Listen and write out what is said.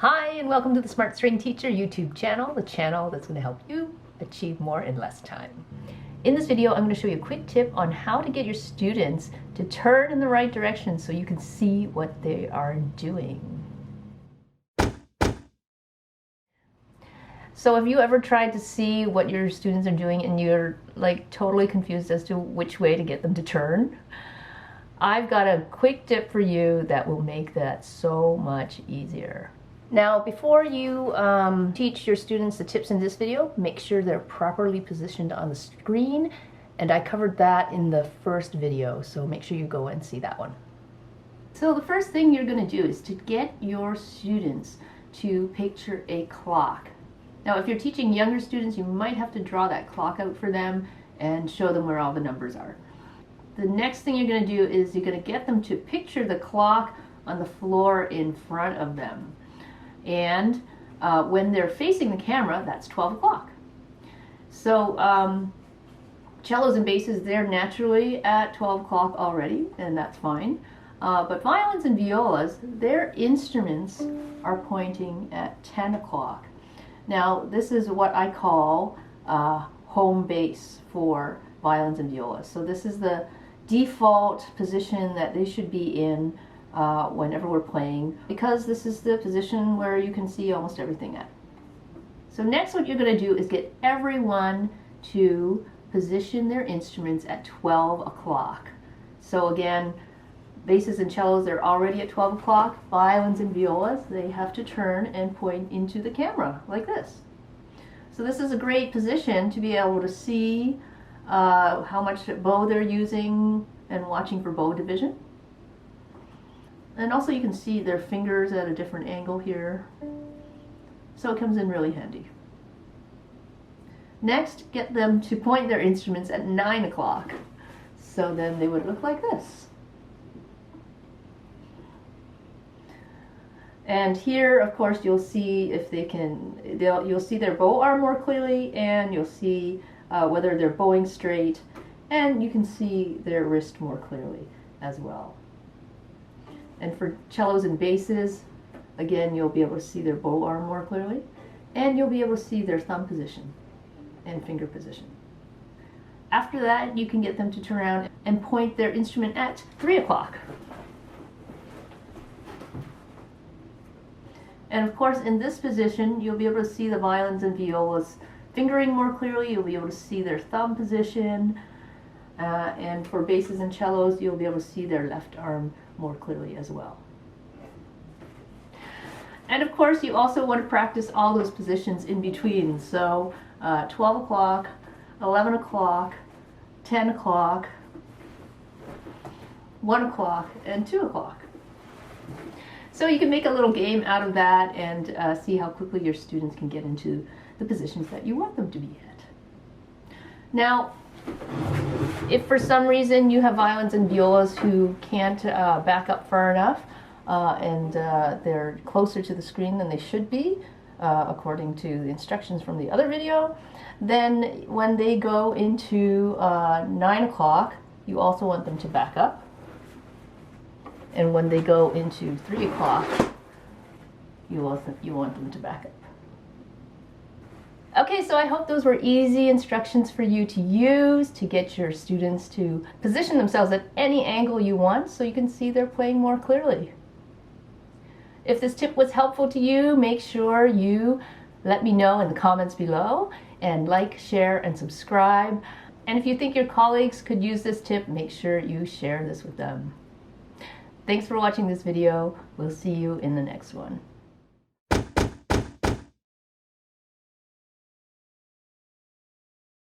Hi, and welcome to the Smart String Teacher YouTube channel, the channel that's going to help you achieve more in less time. In this video, I'm going to show you a quick tip on how to get your students to turn in the right direction so you can see what they are doing. So have you ever tried to see what your students are doing and you're like totally confused as to which way to get them to turn? I've got a quick tip for you that will make that so much easier. Now, before you teach your students the tips in this video, make sure they're properly positioned on the screen, and I covered that in the first video, so make sure you go and see that one. So the first thing you're going to do is to get your students to picture a clock. Now, if you're teaching younger students, you might have to draw that clock out for them and show them where all the numbers are. The next thing you're going to do is you're going to get them to picture the clock on the floor in front of them. And when they're facing the camera, that's 12 o'clock. So cellos and basses, they're naturally at 12 o'clock already, and that's fine. But violins and violas, their instruments are pointing at 10 o'clock. Now, this is what I call home base for violins and violas. So this is the default position that they should be in whenever we're playing, because this is the position where you can see almost everything at. So next, what you're going to do is get everyone to position their instruments at 12 o'clock. So again, basses and cellos, they're already at 12 o'clock. Violins and violas, they have to turn and point into the camera like this. So this is a great position to be able to see how much bow they're using and watching for bow division. And also you can see their fingers at a different angle here. So it comes in really handy. Next, get them to point their instruments at 9 o'clock. So then they would look like this. And here, of course, you'll see if they can, you'll see their bow arm more clearly, and you'll see whether they're bowing straight, and you can see their wrist more clearly as well. And for cellos and basses, again, you'll be able to see their bow arm more clearly, and you'll be able to see their thumb position and finger position. After that, you can get them to turn around and point their instrument at 3 o'clock. And of course, in this position, you'll be able to see the violins and violas fingering more clearly. You'll be able to see their thumb position. And for basses and cellos, you'll be able to see their left arm more clearly as well. And of course, you also want to practice all those positions in between. So 12 o'clock, 11 o'clock, 10 o'clock, 1 o'clock, and 2 o'clock. So you can make a little game out of that and see how quickly your students can get into the positions that you want them to be at. Now, if for some reason you have violins and violas who can't back up far enough and they're closer to the screen than they should be, according to the instructions from the other video, then when they go into 9 o'clock, you also want them to back up. And when they go into 3 o'clock, you want them to back up. Okay, so I hope those were easy instructions for you to use to get your students to position themselves at any angle you want so you can see they're playing more clearly. If this tip was helpful to you, make sure you let me know in the comments below, and like, share, and subscribe. And if you think your colleagues could use this tip, make sure you share this with them. Thanks for watching this video. We'll see you in the next one.